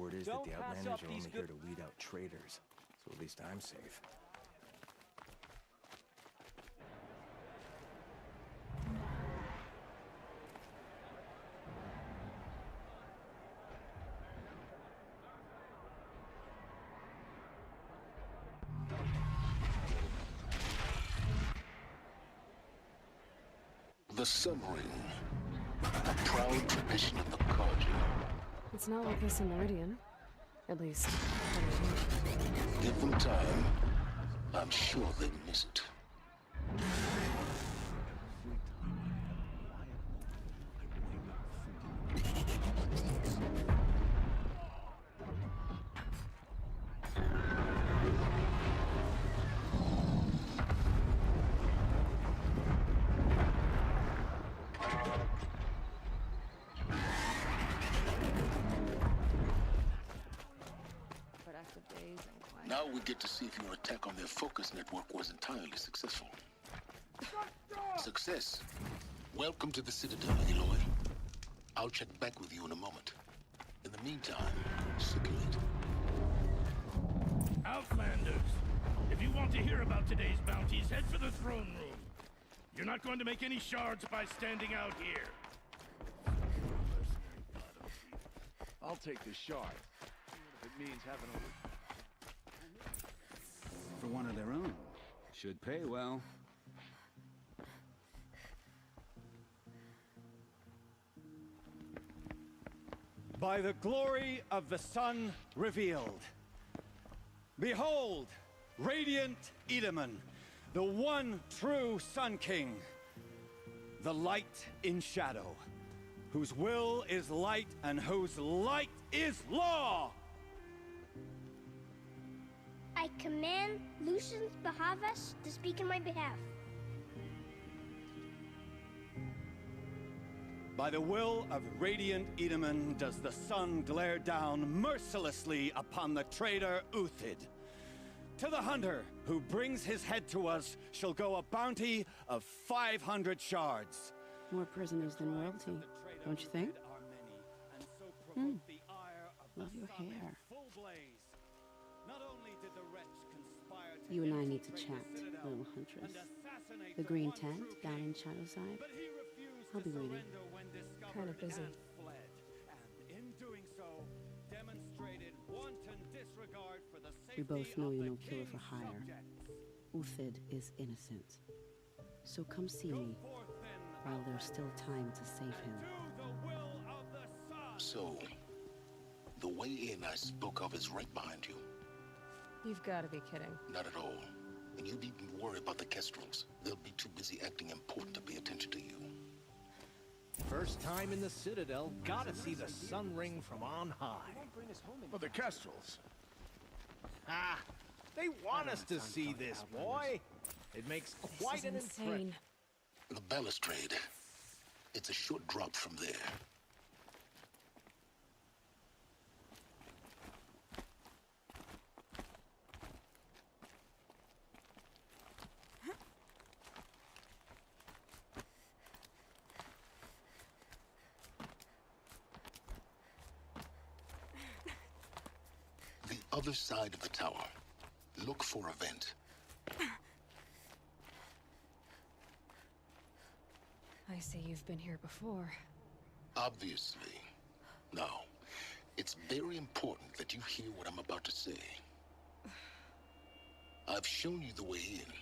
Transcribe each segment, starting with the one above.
Word is that Don't the pass Outlanders up are these only here to weed out traitors, so at least I'm safe. The Sun Ring, a proud tradition of the Carja. It's not like this in Meridian. At least, Give them time. I'm sure they miss it. productive days and quiet. Now we get to see if your attack on their focus network was entirely successful. Success. Welcome to the Citadel, Aloy. I'll check back with you in a moment. In the meantime, circulate. Outlanders! If you want to hear about today's bounties, head for the throne room. You're not going to make any shards by standing out here. I'll take the shard. If it means having a... For one of their own. Should pay well. By the glory of the sun revealed. Behold, radiant Edaman, the one true Sun King. The light in shadow, whose will is light and whose light is law! I command Lucius Bahavas to speak in my behalf. By the will of radiant Edaman does the sun glare down mercilessly upon the traitor Uthid. To the hunter who brings his head to us shall go a bounty of 500 shards. More prisoners than royalty, don't you think? Love your hair. You and I need to chat, little huntress. The green tent down in Shadowside. I'll be waiting. Kind of busy. We both know you're no killer for hire. Uthid is innocent. So come see me while there's still time to save him. So, the way in I spoke of is right behind you. You've got to be kidding. Not at all. And you needn't worry about the Kestrels. They'll be too busy acting important to pay attention to you. First time in the Citadel, gotta see the Sun Ring from on high. Well, the Kestrels. Ah, they want us to see this, boy. It makes quite an impression. The balustrade. It's a short drop from there. The other side of the tower. Look for a vent. I see you've been here before. Obviously. Now, it's very important that you hear what I'm about to say. I've shown you the way in,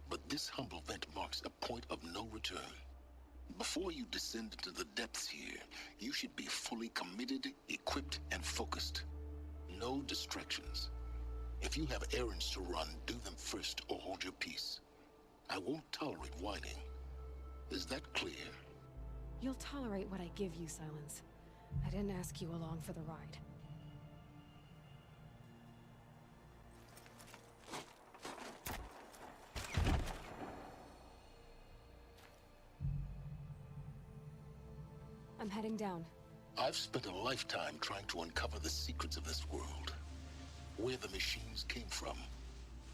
but this humble vent marks a point of no return. Before you descend into the depths here, you should be fully committed, equipped, and focused. No distractions. If you have errands to run, do them first or hold your peace. I won't tolerate whining. Is that clear? You'll tolerate what I give you, Silence. I didn't ask you along for the ride. I'm heading down. I've spent a lifetime trying to uncover the secrets of this world. Where the machines came from.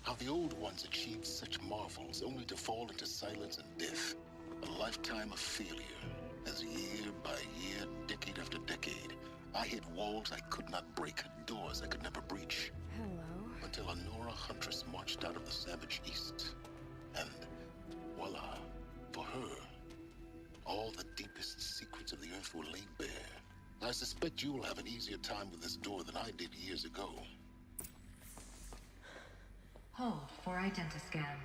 How the old ones achieved such marvels only to fall into silence and death. A lifetime of failure. As year by year, decade after decade, I hit walls I could not break, doors I could never breach. Hello. Until a Nora huntress marched out of the savage east. And voila, for her, all the deepest secrets of the Earth were laid bare. I suspect you will have an easier time with this door than I did years ago. Hold for identiscan.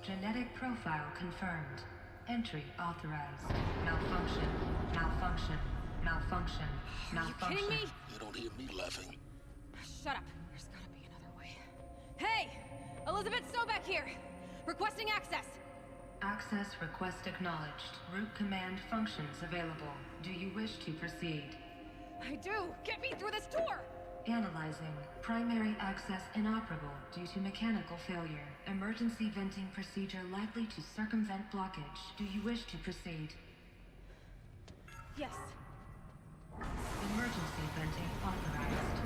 Genetic profile confirmed. Entry authorized. Malfunction. Malfunction. Malfunction. Malfunction. Are you kidding me? You don't hear me laughing. Shut up. There's gotta be another way. Hey! Elizabeth Sobeck here! Requesting access! Access request acknowledged. Root command functions available. Do you wish to proceed? I do! Get me through this door! Analyzing. Primary access inoperable due to mechanical failure. Emergency venting procedure likely to circumvent blockage. Do you wish to proceed? Yes. Emergency venting authorized.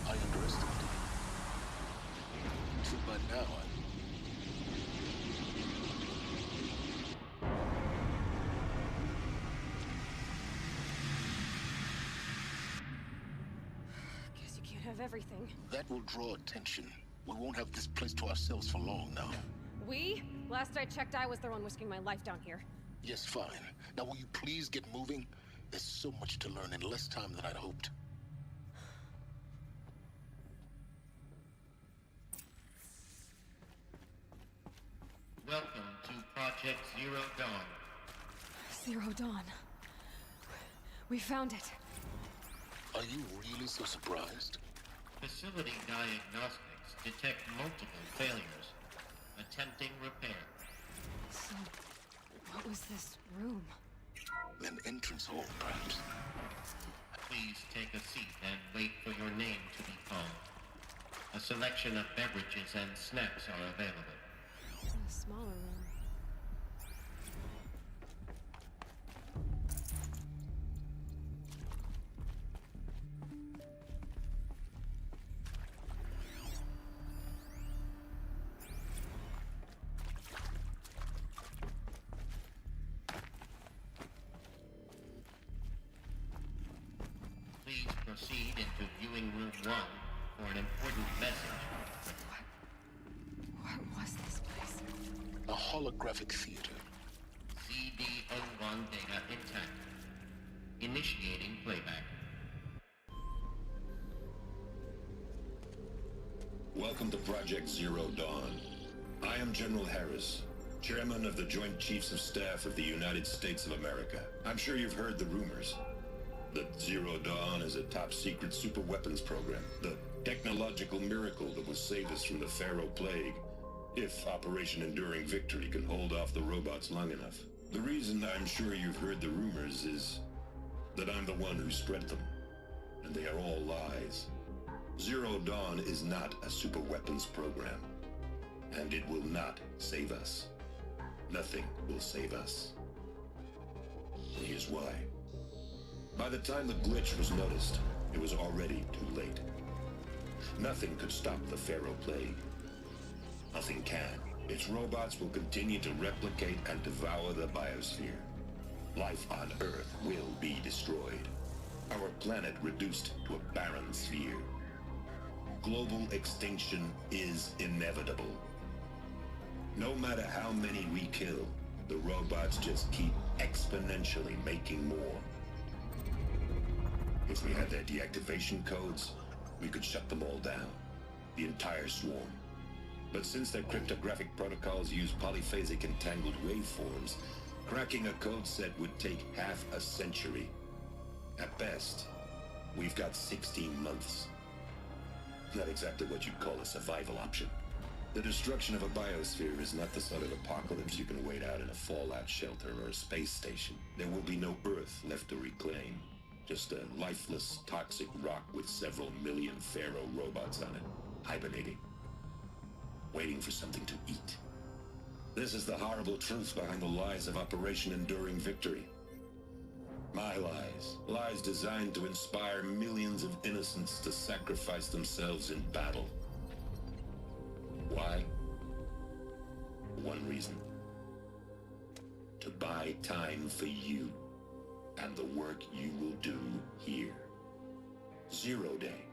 I underestimated you. Too bad now Guess you can't have everything. That will draw attention. We won't have this place to ourselves for long now. We? Last I checked, I was the one risking my life down here. Yes, fine. Now will you please get moving? There's so much to learn in less time than I'd hoped. Welcome to Project Zero Dawn. Zero Dawn. We found it. Are you really so surprised? Facility diagnostics detect multiple failures. Attempting repair. So, what was this room? An entrance hall, perhaps. Please take a seat and wait for your name to be called. A selection of beverages and snacks are available. A smaller room. Please proceed into viewing room 1 for an important message. What was this place? A holographic theater. CD01 data intact. Initiating playback. Welcome to Project Zero Dawn. I am General Harris, Chairman of the Joint Chiefs of Staff of the United States of America. I'm sure you've heard the rumors that Zero Dawn is a top-secret super-weapons program, the technological miracle that will save us from the Pharaoh Plague, if Operation Enduring Victory can hold off the robots long enough. The reason I'm sure you've heard the rumors is that I'm the one who spread them, and they are all lies. Zero Dawn is not a super-weapons program, and it will not save us. Nothing will save us. And here's why. By the time the glitch was noticed, it was already too late. Nothing could stop the Pharaoh Plague. Nothing can. Its robots will continue to replicate and devour the biosphere. Life on Earth will be destroyed. Our planet reduced to a barren sphere. Global extinction is inevitable. No matter how many we kill, the robots just keep exponentially making more. If we had their deactivation codes, we could shut them all down. The entire swarm. But since their cryptographic protocols use polyphasic entangled waveforms, cracking a code set would take half a century. At best, we've got 16 months. Not exactly what you'd call a survival option. The destruction of a biosphere is not the sort of apocalypse you can wait out in a fallout shelter or a space station. There will be no Earth left to reclaim. Just a lifeless, toxic rock with several million Pharaoh robots on it, hibernating, waiting for something to eat. This is the horrible truth behind the lies of Operation Enduring Victory. My lies. Lies designed to inspire millions of innocents to sacrifice themselves in battle. Why? One reason. To buy time for you and the work you will do here. 0 Day,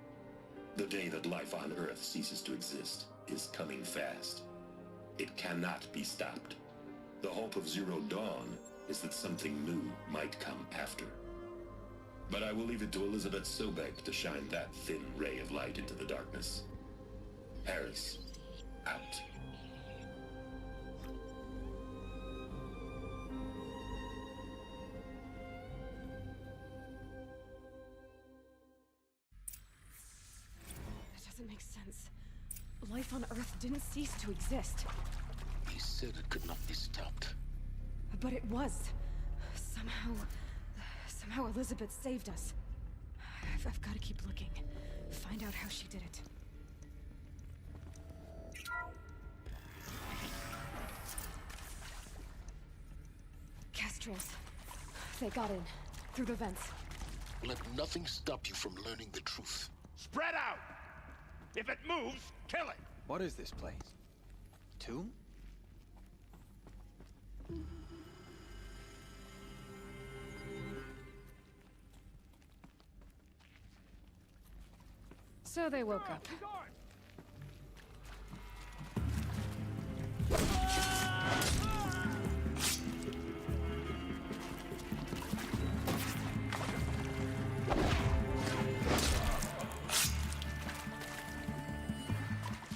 the day that life on Earth ceases to exist, is coming fast. It cannot be stopped. The hope of Zero Dawn is that something new might come after. But I will leave it to Elizabeth Sobek to shine that thin ray of light into the darkness. Harris, out. That doesn't make sense. Life on Earth didn't cease to exist. He said it could not be stopped. But it was. Somehow Elizabeth saved us. I've got to keep looking. Find out how she did it. Kestrels. They got in. Through the vents. Let nothing stop you from learning the truth. Spread out! If it moves, kill it! What is this place? Tomb? So they woke up.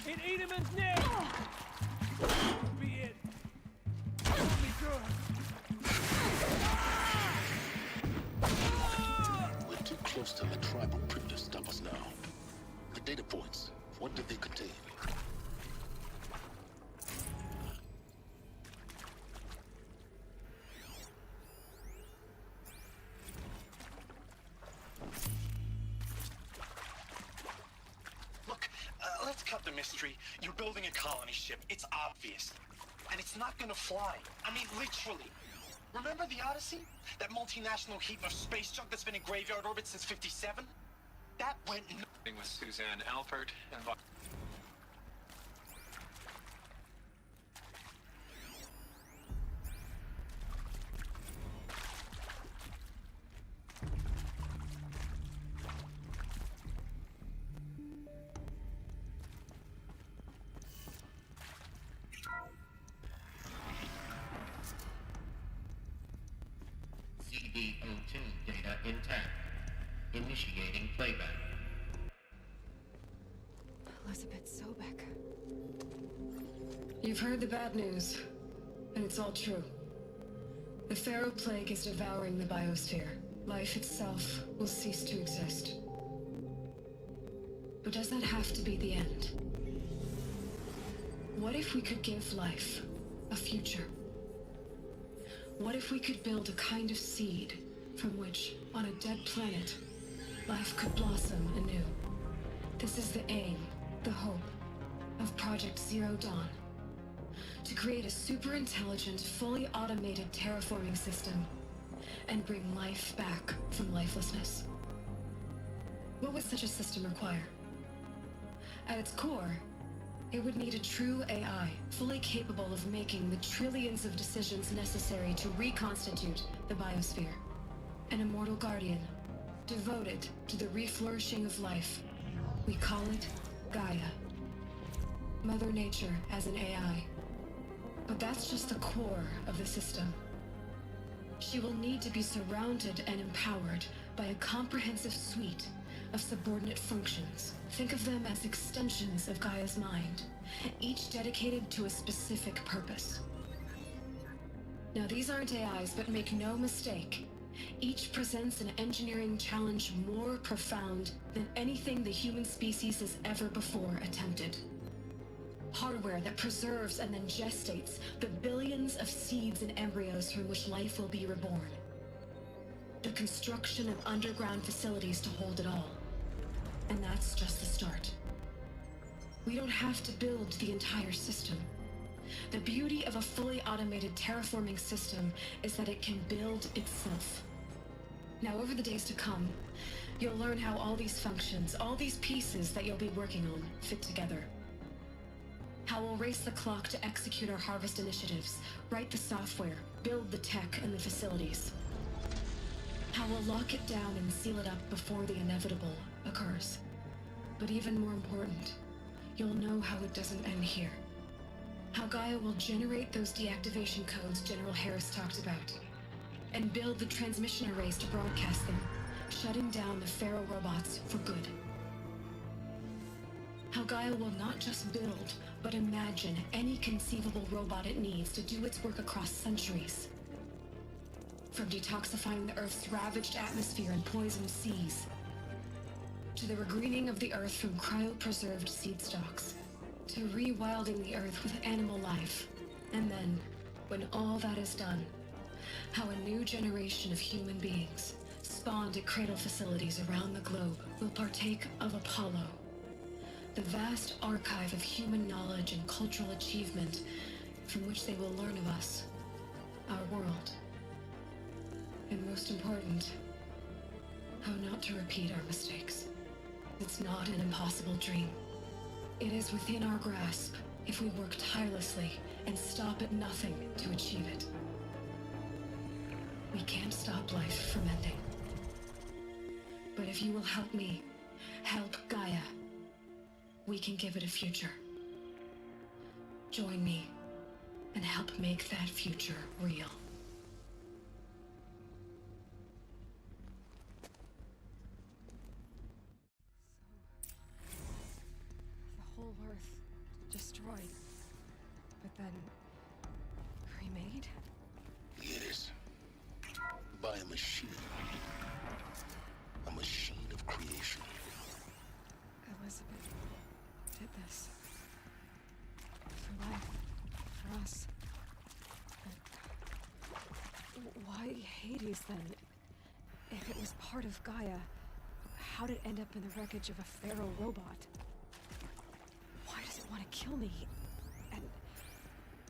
In Edelman's name! Be it. Hold me good. We're too close to the tribal crypt to stop us now. The data points, what did they contain? Look, let's cut the mystery. You're building a colony ship. It's obvious. And it's not gonna fly. I mean, literally. Remember the Odyssey? That multinational heap of space junk that's been in graveyard orbit since '57? That went with Suzanne Alpert and CD02 data intact. Initiating playback. Elizabeth Sobek. You've heard the bad news, and it's all true. The Pharaoh Plague is devouring the biosphere. Life itself will cease to exist. But does that have to be the end? What if we could give life a future? What if we could build a kind of seed from which, on a dead planet, life could blossom anew? This is the aim, the hope, of Project Zero Dawn. To create a super-intelligent, fully automated terraforming system and bring life back from lifelessness. What would such a system require? At its core, it would need a true AI, fully capable of making the trillions of decisions necessary to reconstitute the biosphere. An immortal guardian, devoted to the reflourishing of life. We call it Gaia. Mother Nature as an AI. But that's just the core of the system. She will need to be surrounded and empowered by a comprehensive suite of subordinate functions. Think of them as extensions of Gaia's mind, each dedicated to a specific purpose. Now, these aren't AIs, but make no mistake, each presents an engineering challenge more profound than anything the human species has ever before attempted. Hardware that preserves and then gestates the billions of seeds and embryos from which life will be reborn. The construction of underground facilities to hold it all. And that's just the start. We don't have to build the entire system. The beauty of a fully automated terraforming system is that it can build itself. Now, over the days to come, you'll learn how all these functions, all these pieces that you'll be working on, fit together. How we'll race the clock to execute our harvest initiatives, write the software, build the tech and the facilities. How we'll lock it down and seal it up before the inevitable occurs. But even more important, you'll know how it doesn't end here. How Gaia will generate those deactivation codes General Harris talked about, and build the transmission arrays to broadcast them, shutting down the Pharaoh robots for good. How Gaia will not just build, but imagine any conceivable robot it needs to do its work across centuries. From detoxifying the Earth's ravaged atmosphere and poisoned seas, to the regreening of the Earth from cryopreserved seed stalks, to rewilding the Earth with animal life. And then, when all that is done, how a new generation of human beings, spawned at cradle facilities around the globe, will partake of Apollo, the vast archive of human knowledge and cultural achievement from which they will learn of us, our world. And most important, how not to repeat our mistakes. It's not an impossible dream. It is within our grasp if we work tirelessly and stop at nothing to achieve it. We can't stop life from ending. But if you will help me, help Gaia, we can give it a future. Join me and help make that future real. The whole Earth destroyed, but then remade? Yes. By a machine. A machine of creation. Elizabeth did this. For life. For us. But why Hades, then? If it was part of Gaia, how did it end up in the wreckage of a Pharaoh robot? Why does it want to kill me? And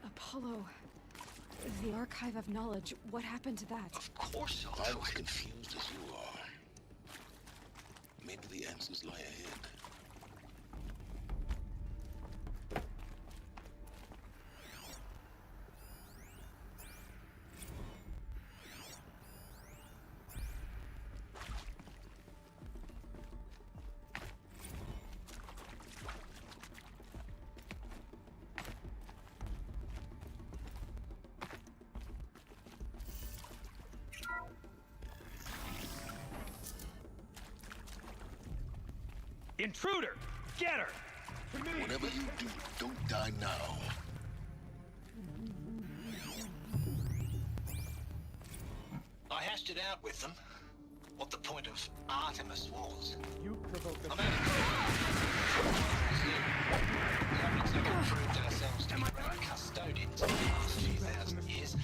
Apollo, the archive of knowledge, what happened to that? Of course I'm as confused as you are. Maybe the answers lie ahead. Intruder! Get her! Whatever you do, don't die now. I hashed it out with them. What the point of Artemis was. You provoked them. We haven't exactly proved ourselves to be right custodians of the last few thousand years.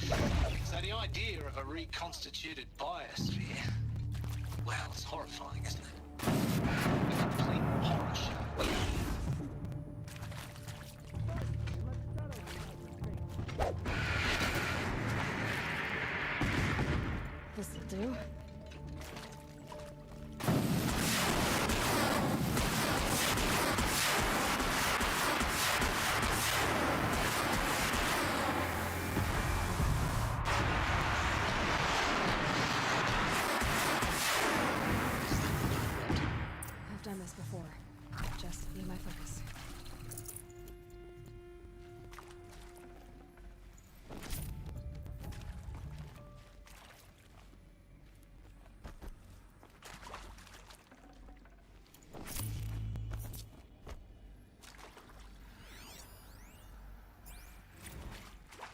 So the idea of a reconstituted biosphere, well, it's horrifying, isn't it? A complete horror show. This'll do. I've done this before. Just be my focus.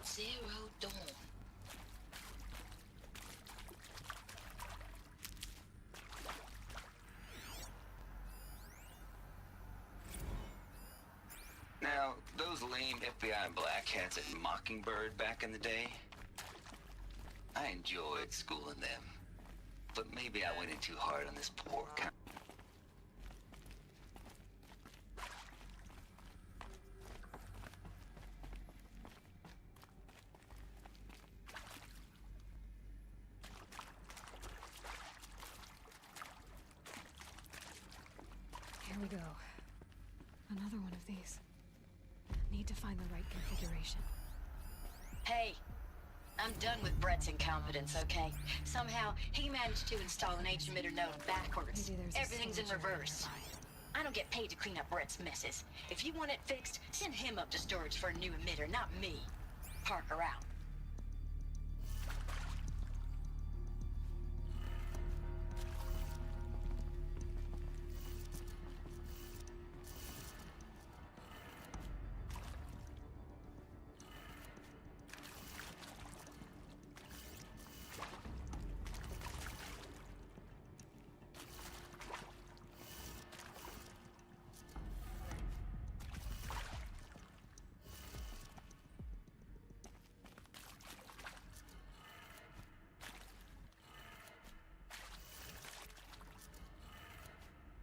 Zero Dawn. Now, those lame FBI black hats at Mockingbird back in the day, I enjoyed schooling them. But maybe I went in too hard on this poor kind. we go. Another one of these. Need to find the right configuration. Hey, I'm done with Brett's incompetence, okay? Somehow, he managed to install an H-emitter node backwards. Everything's in reverse. I don't get paid to clean up Brett's messes. If you want it fixed, send him up to storage for a new emitter, not me. Parker out.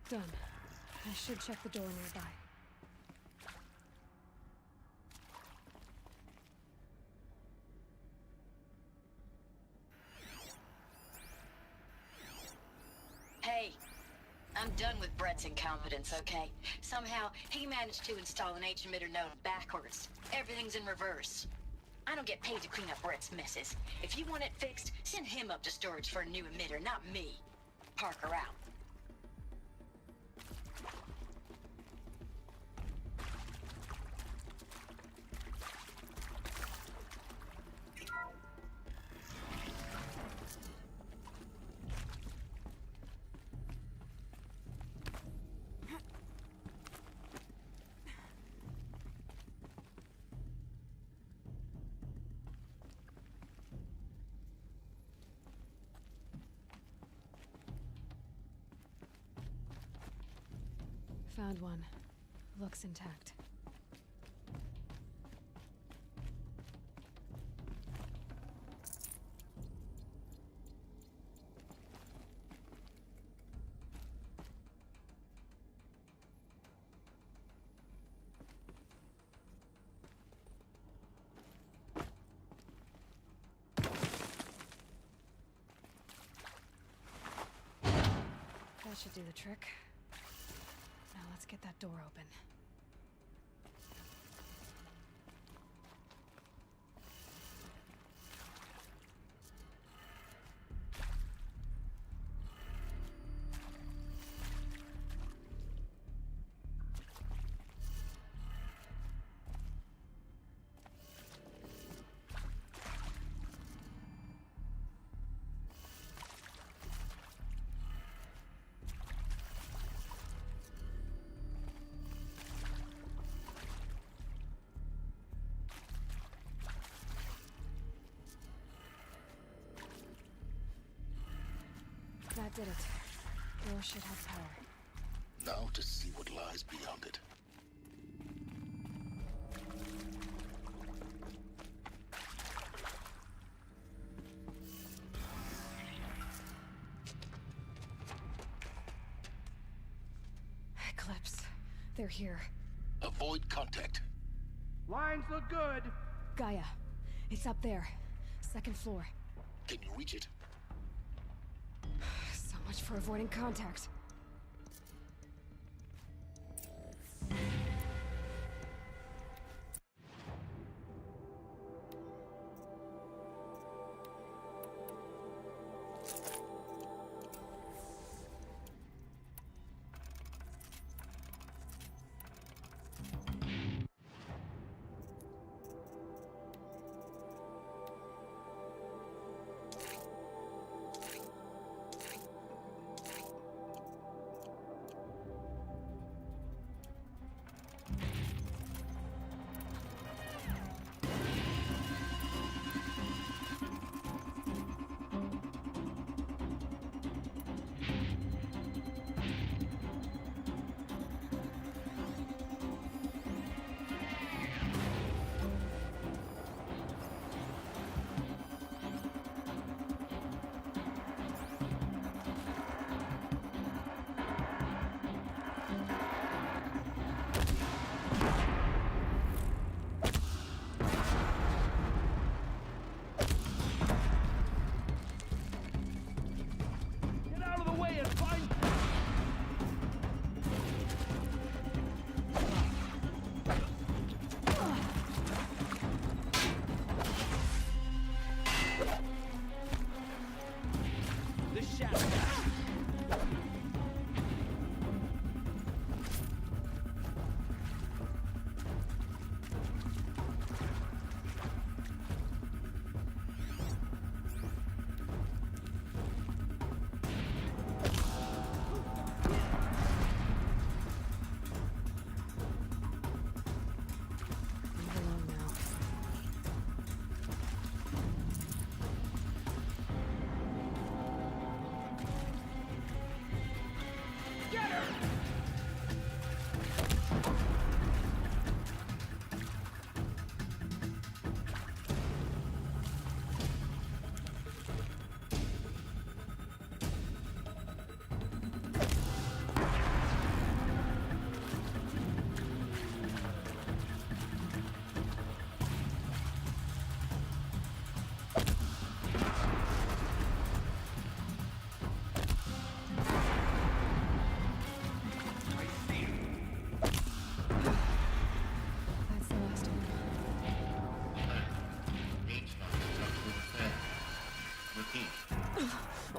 Done. I should check the door nearby. Hey, I'm done with Brett's incompetence, okay? Somehow, he managed to install an H-emitter node backwards. Everything's in reverse. I don't get paid to clean up Brett's messes. If you want it fixed, send him up to storage for a new emitter, not me. Parker out. Found one. Looks intact. That should do the trick. Now let's get that door open. That did it. Door should have power. Now to see what lies beyond it. Eclipse. They're here. Avoid contact. Lines look good. Gaia. It's up there. Second floor. Can you reach it? So much for avoiding contact.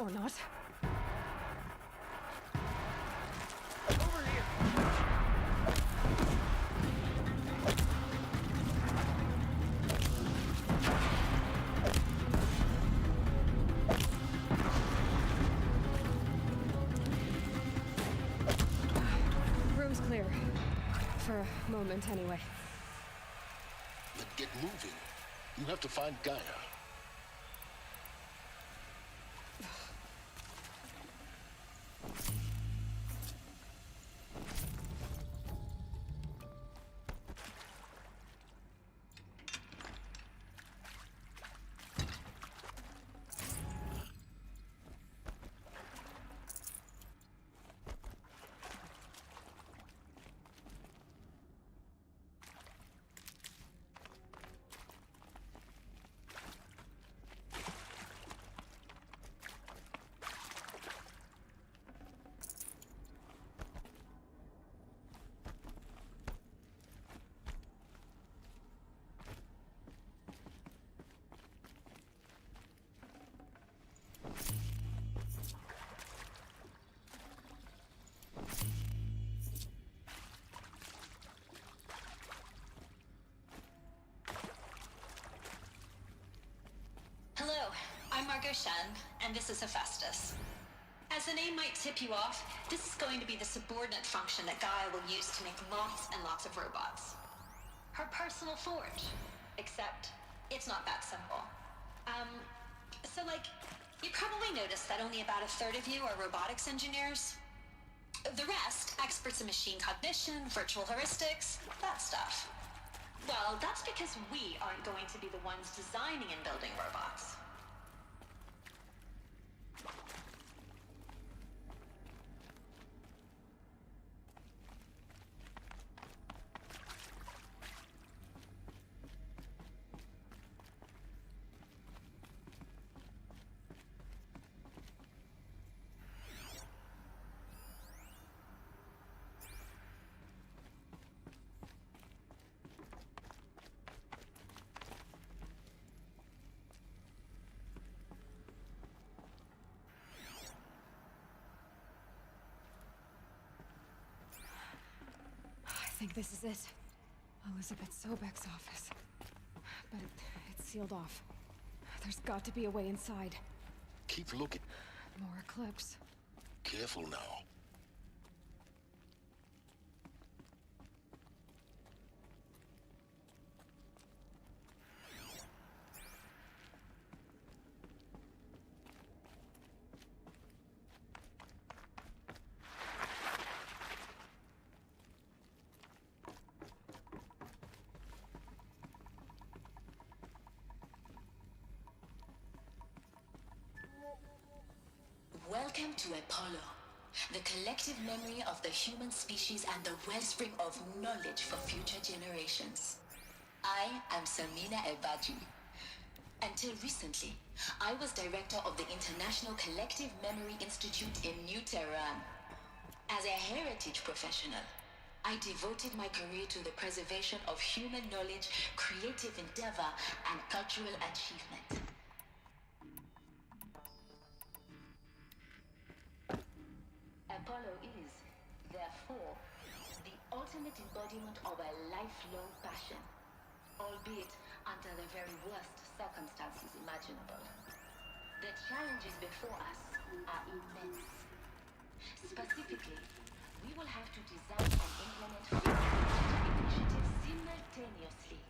Or not. Over here! Room's clear. For a moment, anyway. Then get moving. You have to find Gaia. Hello, I'm Margot Shen, and this is Hephaestus. As the name might tip you off, this is going to be the subordinate function that Gaia will use to make lots and lots of robots. Her personal forge. Except, it's not that simple. You probably noticed that only about a third of you are robotics engineers. The rest, experts in machine cognition, virtual heuristics, that stuff. Well, that's because we aren't going to be the ones designing and building robots. I think this is it. Elizabeth Sobek's office. But it's sealed off. There's got to be a way inside. Keep looking. More Eclipse. Careful now. Welcome to Apollo, the collective memory of the human species and the wellspring of knowledge for future generations. I am Samina Ebadji. Until recently, I was director of the International Collective Memory Institute in New Tehran. As a heritage professional, I devoted my career to the preservation of human knowledge, creative endeavor, and cultural achievement. Apollo is, therefore, the ultimate embodiment of a lifelong passion, albeit under the very worst circumstances imaginable. The challenges before us are immense. Specifically, we will have to design and implement 50 initiatives simultaneously.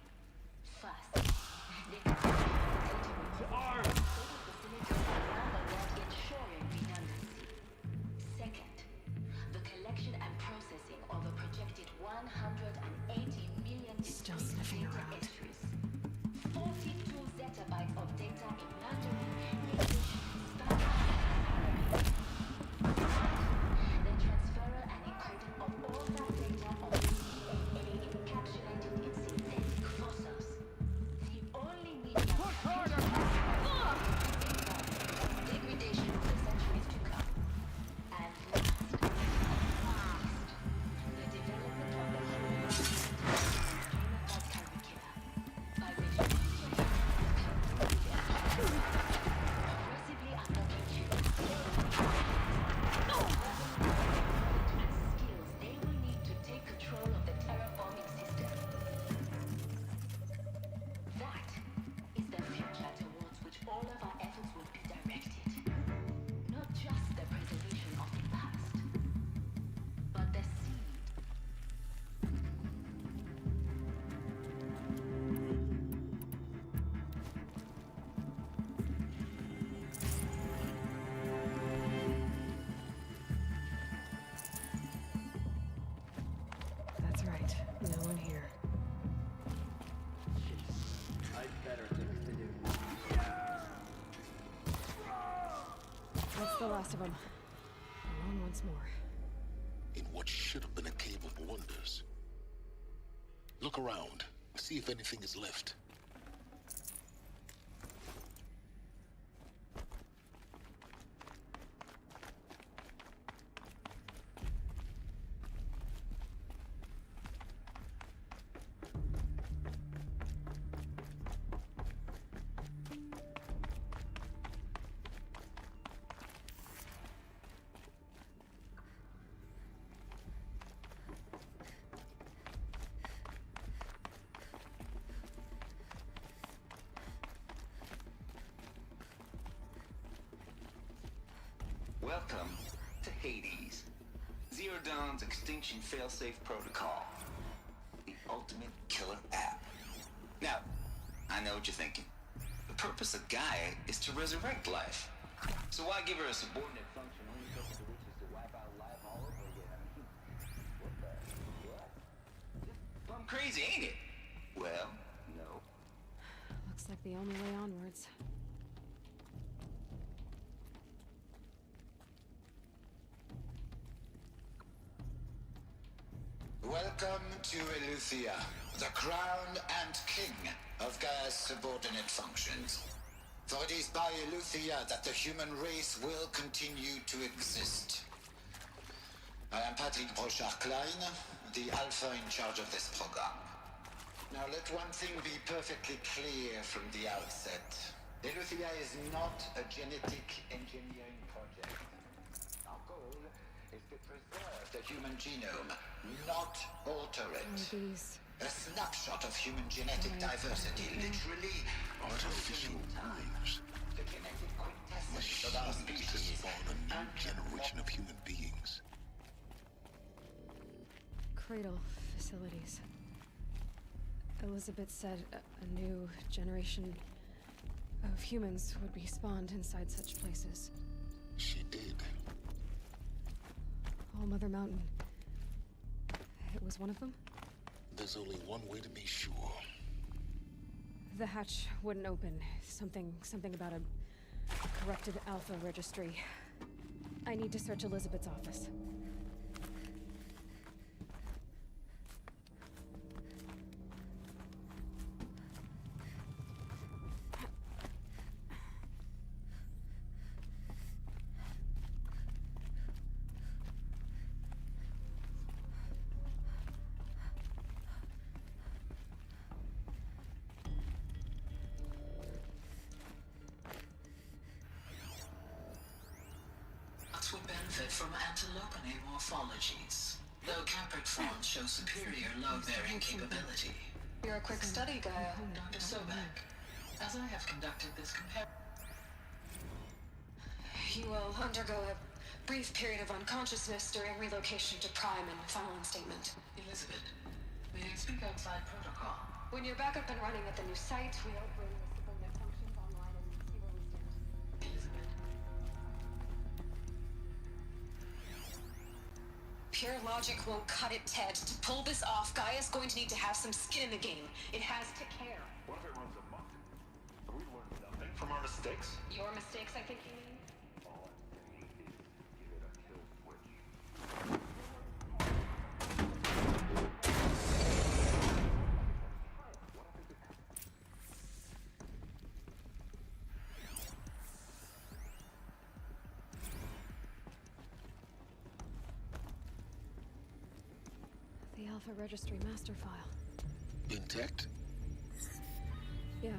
First, the facilities around the world ensuring redundancy. Second, the collection and processing of a projected 180 million discrete data entries, 42 zettabytes of data in Mandarin, English, Spanish, and Arabic. The transferal and encoding of all that data on DNA encapsulated in synthetic fossils. The only medium degradation for the centuries to come. And last, the development of the human curricula, by which last of them. Alone once more. In what should have been a cave of wonders. Look around. See if anything is left. Welcome to Hades. Zero Dawn's Extinction Failsafe Protocol. The ultimate killer app. Now, I know what you're thinking. The purpose of Gaia is to resurrect life. So why give her a subordinate function only because it reaches to wipe out life all over again? I mean, what? Just plumb crazy, ain't it? Well, no. Looks like the only way onwards. Welcome to Eleuthia, the crown and king of Gaia's subordinate functions. For it is by Eleuthia that the human race will continue to exist. I am Patrick Brochard-Klein, the Alpha in charge of this program. Now let one thing be perfectly clear from the outset. Eleuthia is not a genetic engineering project. Our goal is to preserve the human genome, not alter it. A snapshot of human genetic diversity, literally artificial times. The genetic quintessence of our species. To spawn a new generation of human beings. Cradle facilities. Elizabeth said a new generation of humans would be spawned inside such places. She did. All Mother Mountain. It was one of them? There's only one way to be sure. The hatch wouldn't open. Something about a corrupted Alpha registry. I need to search Elizabeth's office. Would benefit from antilopinate morphologies, though Caprid forms show superior load-bearing capability. You're a quick study, Gaia. Dr. Sobek, as I have conducted this comparison... You will undergo a brief period of unconsciousness during relocation to Prime and final instatement. Elizabeth, may I speak outside protocol? When you're back up and running at the new site, we'll bring the subordinate functions online and see where we stand. Elizabeth. Pure logic won't cut it, Ted. To pull this off, Gaia's going to need to have some skin in the game. It has to care. What if it runs amok? Have we learned nothing from our mistakes? Your mistakes, I think you mean? All I'm saying is give it a kill switch. The Alpha Registry master file. Intact? Yeah.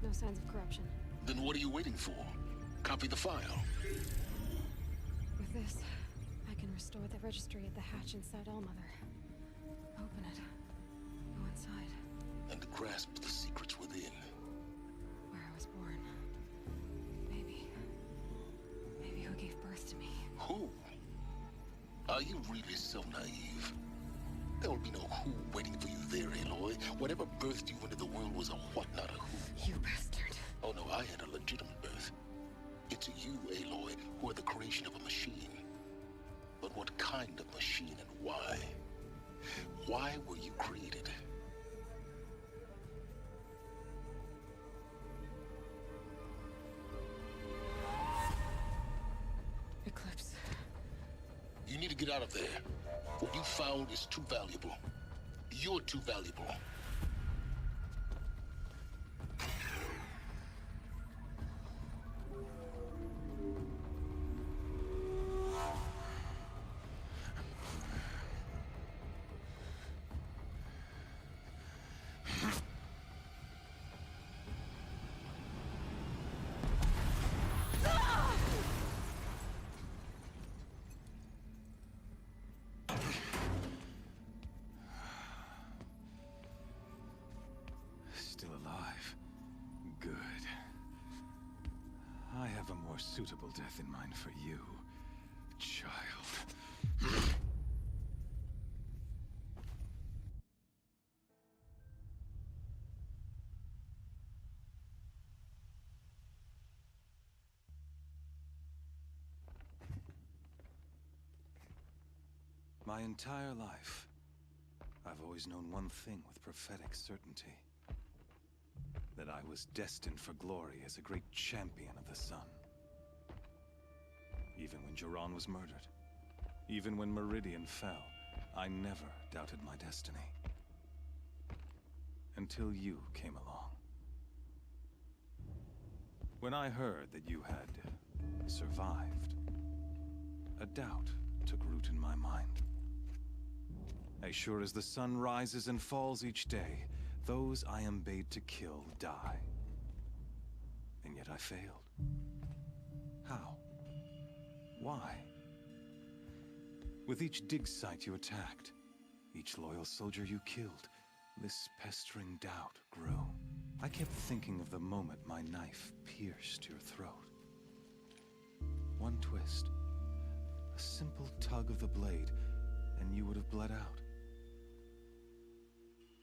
No signs of corruption. Then what are you waiting for? Copy the file. With this, I can restore the registry at the hatch inside Allmother. Open it. Go inside. And grasp the secrets within. Where I was born. Maybe who gave birth to me. Who? Are you really so naive? There will be no who waiting for you there, Aloy. Whatever birthed you into the world was a what, not a who. You bastard. Oh no, I had a legitimate birth. It's you, Aloy, who are the creation of a machine. But what kind of machine and why? Why were you created? Get out of there. What you found is too valuable. You're too valuable. Still alive. Good. I have a more suitable death in mind for you, child. My entire life, I've always known one thing with prophetic certainty. That I was destined for glory as a great champion of the sun. Even when Jiran was murdered, even when Meridian fell, I never doubted my destiny. Until you came along. When I heard that you had survived, a doubt took root in my mind. As sure as the sun rises and falls each day, those I am bade to kill die. And yet I failed. How? Why? With each dig site you attacked, each loyal soldier you killed, this pestering doubt grew. I kept thinking of the moment my knife pierced your throat. One twist, a simple tug of the blade, and you would have bled out.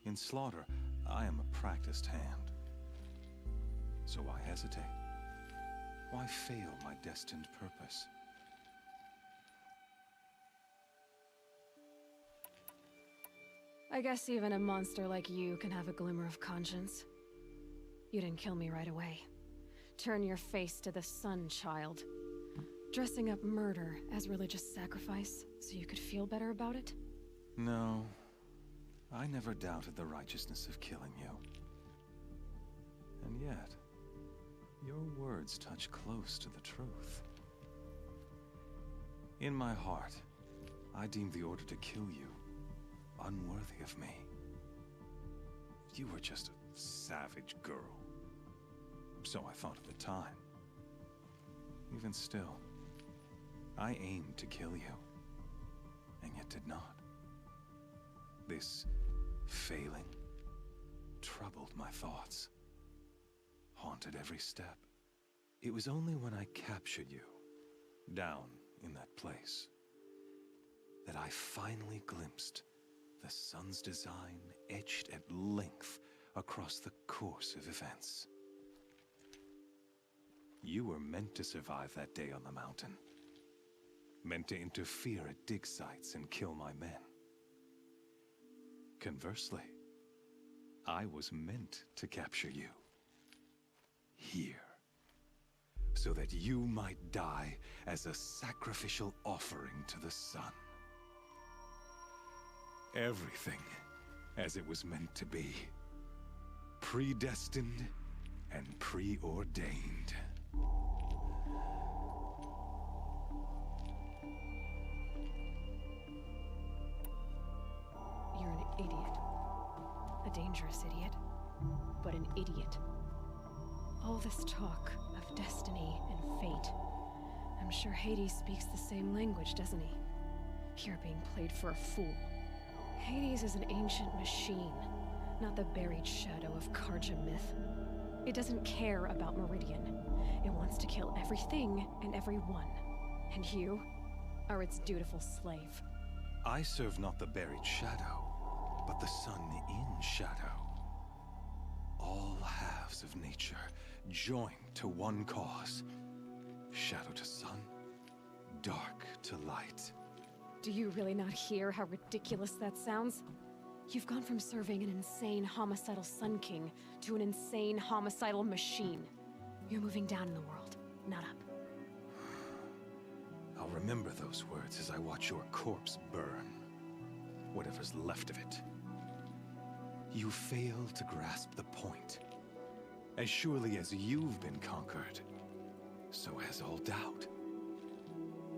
In slaughter, I am a practiced hand. So why hesitate? Why fail my destined purpose? I guess even a monster like you can have a glimmer of conscience. You didn't kill me right away. Turn your face to the sun, child. Dressing up murder as religious sacrifice so you could feel better about it? No. I never doubted the righteousness of killing you. And yet, your words touch close to the truth. In my heart, I deemed the order to kill you unworthy of me. You were just a savage girl. So I thought at the time. Even still, I aimed to kill you, and yet did not. This failing troubled my thoughts, haunted every step. It was only when I captured you, down in that place, that I finally glimpsed the sun's design etched at length across the course of events. You were meant to survive that day on the mountain. Meant to interfere at dig sites and kill my men. Conversely, I was meant to capture you. Here. So that you might die as a sacrificial offering to the sun. Everything as it was meant to be. Predestined and preordained. You're an idiot. A dangerous idiot. But an idiot. All this talk of destiny and fate. I'm sure Hades speaks the same language, doesn't he? You're being played for a fool. Hades is an ancient machine, not the buried shadow of Karja myth. It doesn't care about Meridian. It wants to kill everything and everyone. And you are its dutiful slave. I serve not the buried shadow, but the sun in shadow. All halves of nature joined to one cause. Shadow to sun, dark to light. Do you really not hear how ridiculous that sounds? You've gone from serving an insane homicidal Sun King to an insane homicidal machine. You're moving down in the world, not up. I'll remember those words as I watch your corpse burn. Whatever's left of it. You fail to grasp the point. As surely as you've been conquered, so has all doubt.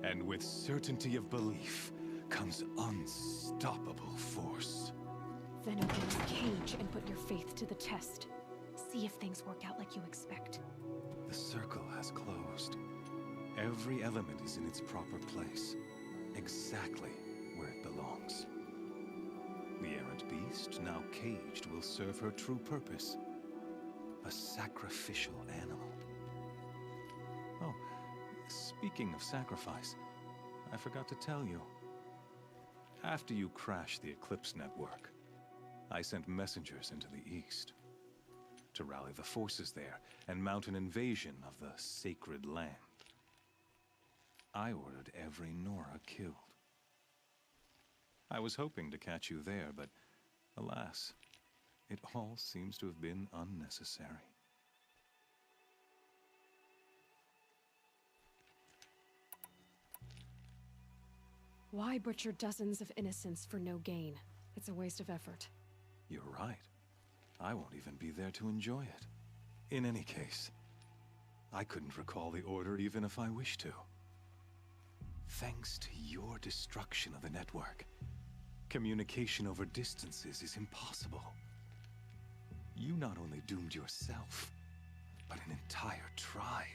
And with certainty of belief comes unstoppable force. Then open the cage and put your faith to the test. See if things work out like you expect. The circle has closed. Every element is in its proper place, exactly where it belongs. The errant beast, now caged, will serve her true purpose. A sacrificial animal. Oh, speaking of sacrifice, I forgot to tell you. After you crashed the Eclipse network, I sent messengers into the east to rally the forces there and mount an invasion of the sacred land. I ordered every Nora killed. I was hoping to catch you there, but alas, it all seems to have been unnecessary. Why butcher dozens of innocents for no gain? It's a waste of effort. You're right. I won't even be there to enjoy it. In any case, I couldn't recall the order even if I wished to. Thanks to your destruction of the network, communication over distances is impossible. You not only doomed yourself, but an entire tribe.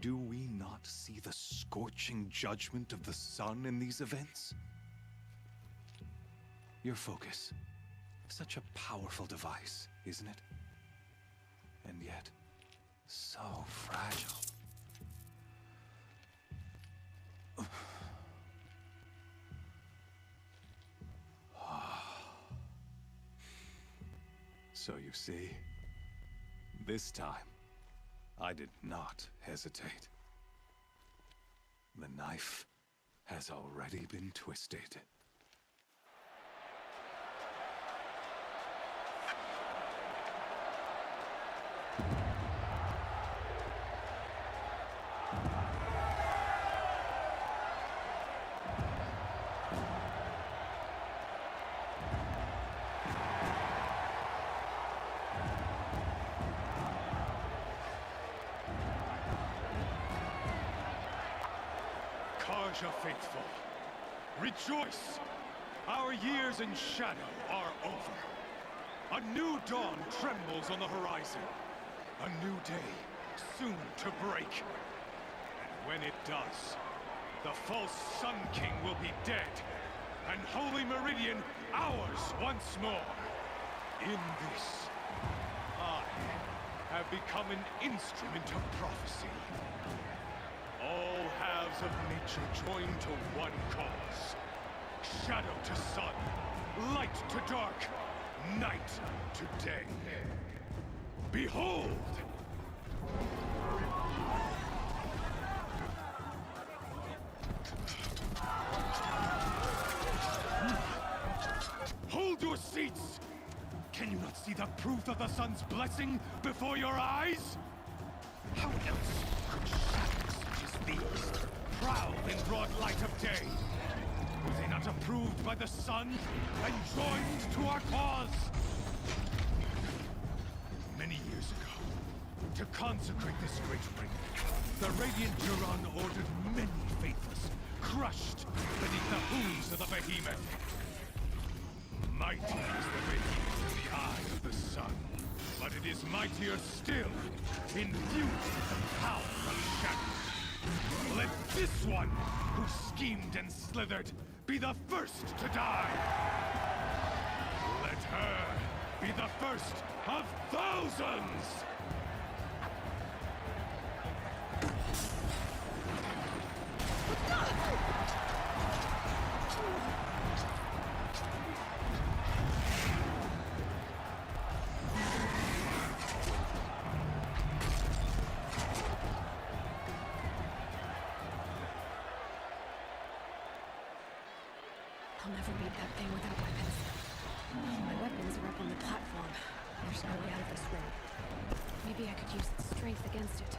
Do we not see the scorching judgment of the sun in these events? Your focus, such a powerful device, isn't it? And yet, so fragile. So you see, this time, I did not hesitate. The knife has already been twisted. Karja faithful, rejoice! Our years in shadow are over. A new dawn trembles on the horizon. A new day, soon to break. And when it does, the false Sun King will be dead, and Holy Meridian ours once more. In this, I have become an instrument of prophecy. All halves of nature join to one cause. Shadow to sun, light to dark, night to day. Behold! Hold your seats! Can you not see the proof of the sun's blessing before your eyes? How else could shadows such as these prowl in broad light of day? Were they not approved by the sun and joined to our cause? Many years ago, to consecrate this great ring, the Radiant Duran ordered many faithless, crushed beneath the hooves of the behemoth. Mighty is the behemoth in the eye of the sun, but it is mightier still, infused with the power of shadow. Let this one, who schemed and slithered, be the first to die. Let her be the first of thousands! I'll never beat that thing without weapons. My weapons are up on the platform. There's no way out of this room. Maybe I could use its strength against it.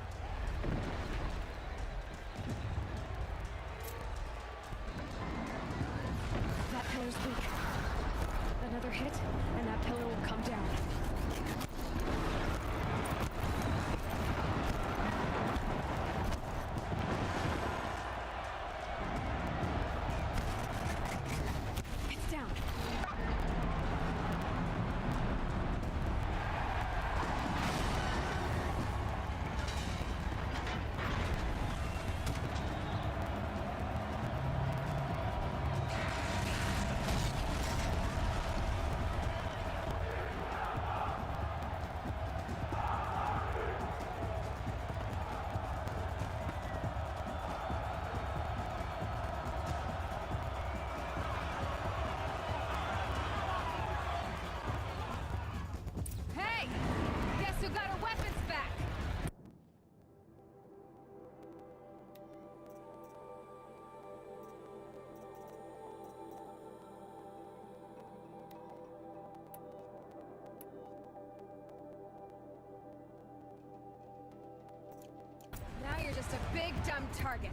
There's a big dumb target.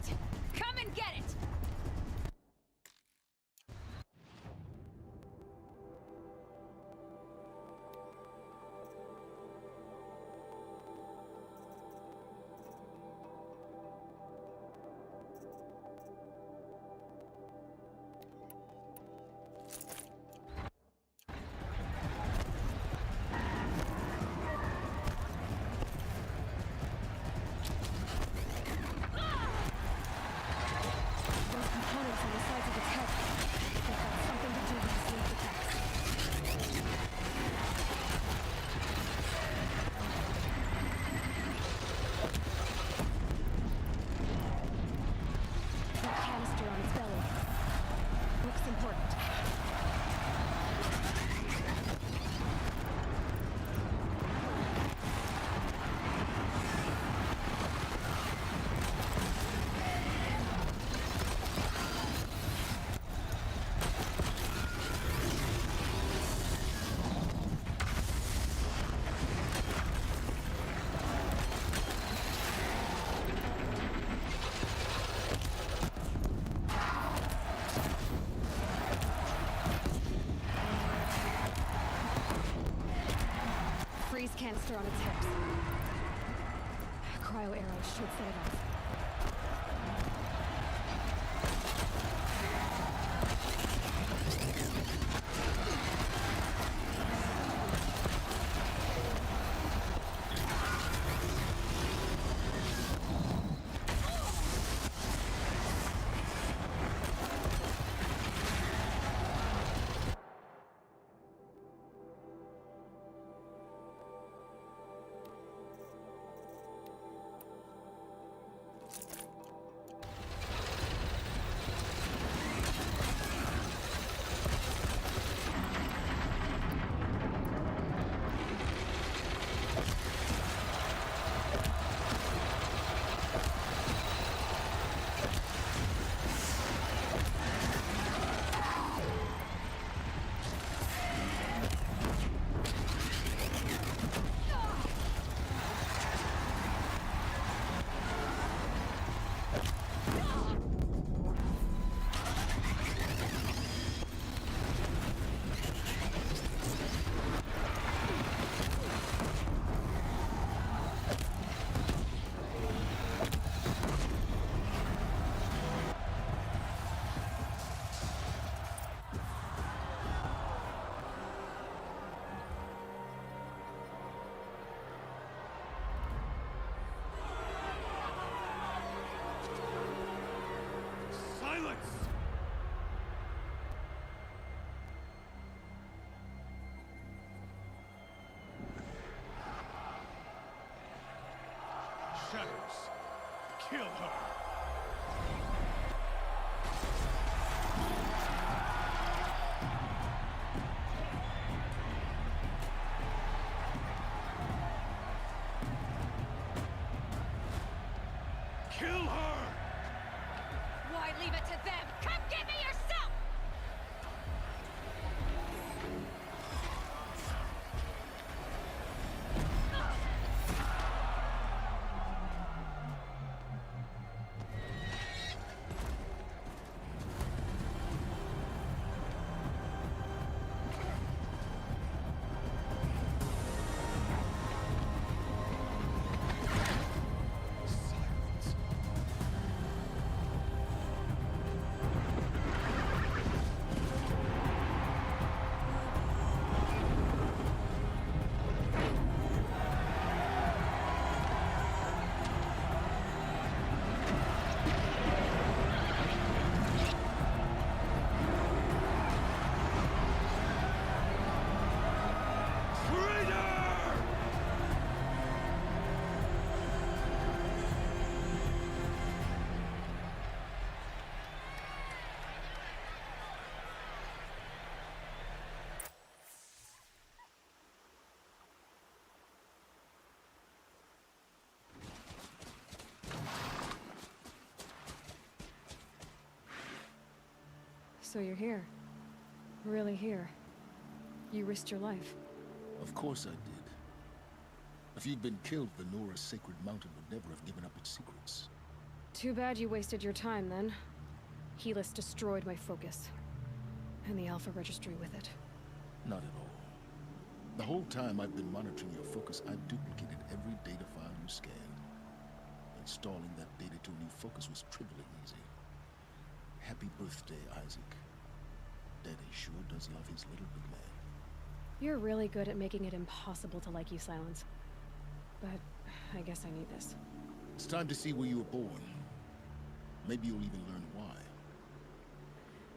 Come and get it! Freeze canister on its hips. Cryo arrows should set it off. Shadows, kill her! Kill her! Why leave it to them? Come get me yourself! So you're here. Really here. You risked your life. Of course I did. If you'd been killed, the Nora's sacred mountain would never have given up its secrets. Too bad you wasted your time, then. Helis destroyed my focus. And the Alpha Registry with it. Not at all. The whole time I've been monitoring your focus, I've duplicated every data file you scanned. Installing that data to a new focus was trivially easy. Happy birthday, Isaac. Daddy sure does love his little big man. You're really good at making it impossible to like you, Silence. But I guess I need this. It's time to see where you were born. Maybe you'll even learn why.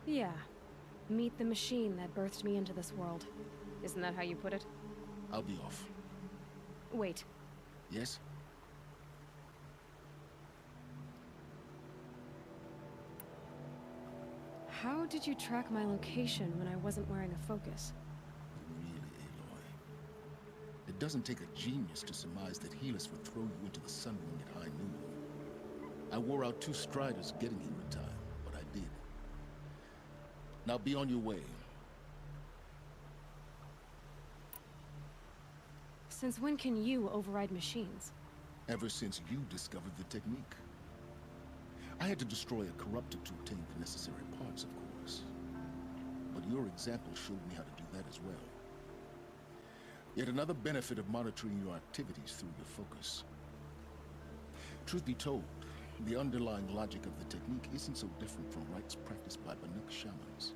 Yeah. Meet the machine that birthed me into this world. Isn't that how you put it? I'll be off. Wait. Yes? How did you track my location when I wasn't wearing a focus? Really, Aloy. It doesn't take a genius to surmise that Helis would throw you into the sun ring at high noon. I wore out 2 striders getting here in time, but I did. Now be on your way. Since when can you override machines? Ever since you discovered the technique. I had to destroy a corruptor to obtain the necessary parts, of course. But your example showed me how to do that as well. Yet another benefit of monitoring your activities through your focus. Truth be told, the underlying logic of the technique isn't so different from rites practiced by Banuk shamans,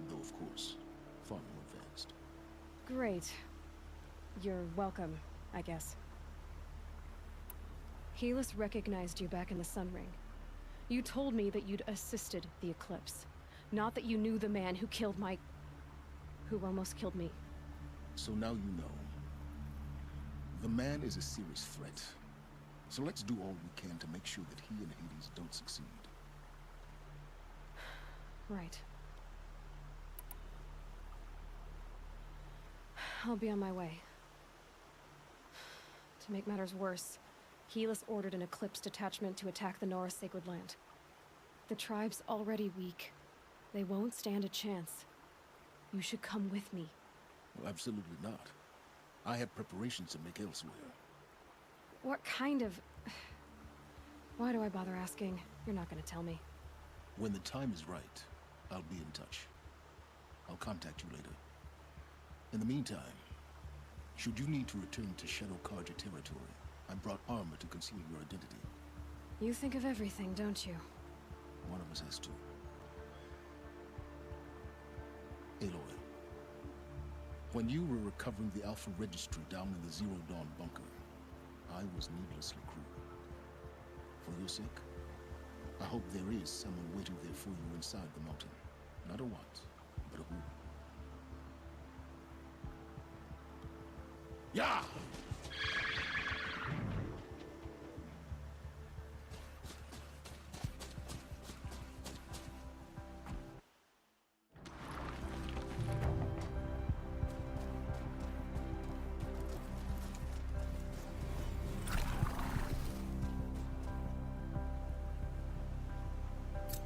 though of course, far more advanced. Great. You're welcome, I guess. Helis recognized you back in the Sun Ring. You told me that you'd assisted the Eclipse, not that you knew the man who killed my... who almost killed me. So now you know. The man is a serious threat. So let's do all we can to make sure that he and Hades don't succeed. Right. I'll be on my way. To make matters worse, Helis ordered an Eclipse detachment to attack the Norris Sacred Land. The tribe's already weak. They won't stand a chance. You should come with me. Well, absolutely not. I have preparations to make elsewhere. What kind of... Why do I bother asking? You're not gonna tell me. When the time is right, I'll be in touch. I'll contact you later. In the meantime, should you need to return to Shadow Karja territory, I brought armor to conceal your identity. You think of everything, don't you? One of us has to. Aloy, when you were recovering the Alpha Registry down in the Zero Dawn bunker, I was needlessly cruel. For your sake, I hope there is someone waiting there for you inside the mountain. Not a what, but a who.